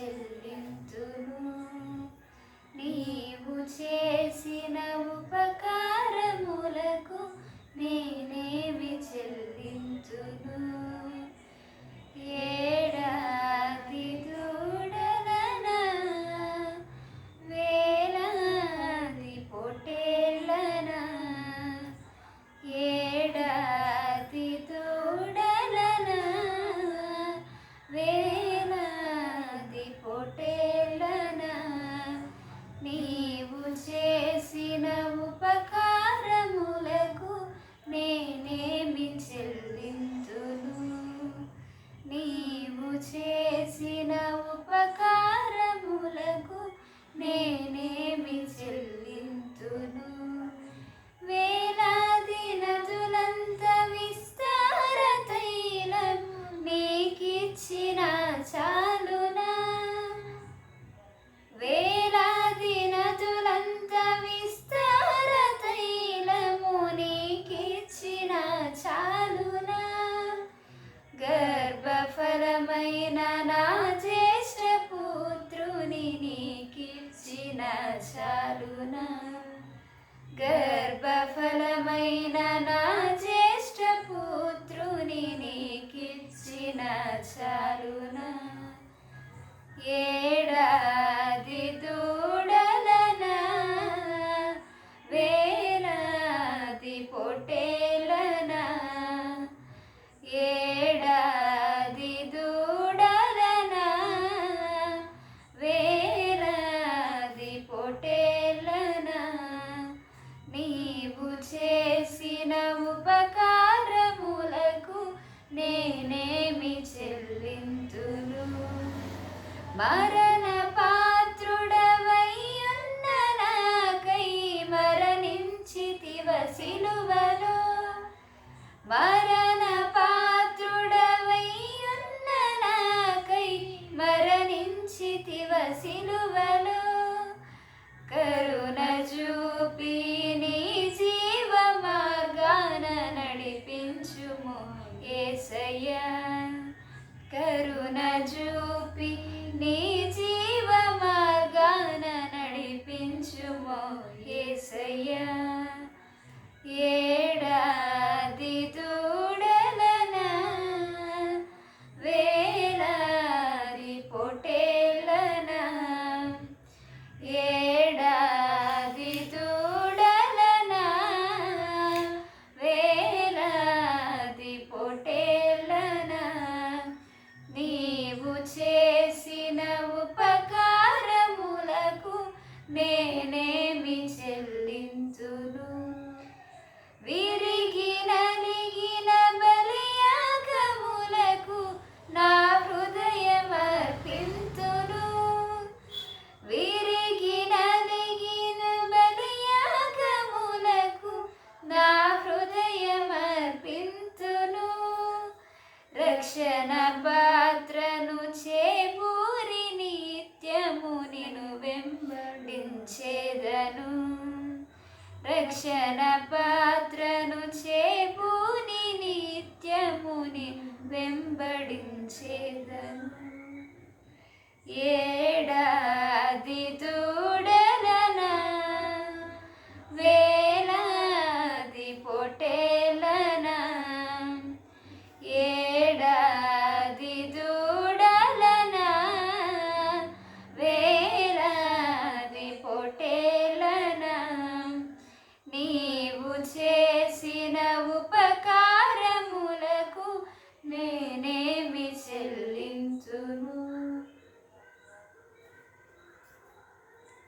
చెల్లింతును. నీవు చేసిన ఉపకారములకు నేనేమి చెల్లింతును. ఏడాది దూడలనా, వేలాది పొట్టేళ్ళనా, ఏడాది దూడలనా, వేలాది పొట్టేళ్ళనా, నీవు చేసిన ఉపకారములకు నేనేమి చెల్లింతును. నీవు చేసిన ఉపకారములకు నేనేమి చెల్లింతును. వేలాది నదులంత విస్తార తైలం నీకిచ్చిన చాలునా. వేలాది నదులంత విస్తార తైలము నీకిచ్చిన చాలునా. గర్భఫలమైన నా జ్యేష్ఠ పుత్రుని నీకిచ్చిన చాలునా. గర్భఫలమైన నా జ్యేష్ఠ పుత్రుని నీకిచ్చిన చాలునా. ఏడాది దూడలనా, వేలాది పొట్టేళ్ళనా, ఏడాది దూడలనా, వేలాది పొట్టేళ్ళనా, నీవు చేసిన ఉపకారములకు నేనేమి చెల్లింతును. మరణ పాత్రుడవైయున్న నాకై మరణించితివ సిలువలో. మరణ పాత్రుడవైయున్న నాకై మరణించితివ సిలువలో. కరుణ చూపి నీ జీవ మార్గాన నడిపించుము యేసయ్యా. కరుణ చూపి నీ జీవ మార్గాన నడిపించుము యేసయ్యా. ఏడాది దూడలనా, వేలాది పొట్టేళ్ళనా, ఏడాది దూడలనా, వేలాది పొట్టేళ్ళనా, నీవు చేసిన ఉపకారములకు నేనేమి చెల్లింతును. విరిగి నలిగిన బలియాగములకు నా హృదయమర్పింతును. విరిగి నలిగిన బలియాగములకు నా హృదయమర్పింతును. రక్షణ పాత్రను చేబూరి నిత్యము నిన్ను వెంబడించేదను. రక్షణ పాత్రను చేబూని నిత్యము నిన్ను వెంబడించేదను.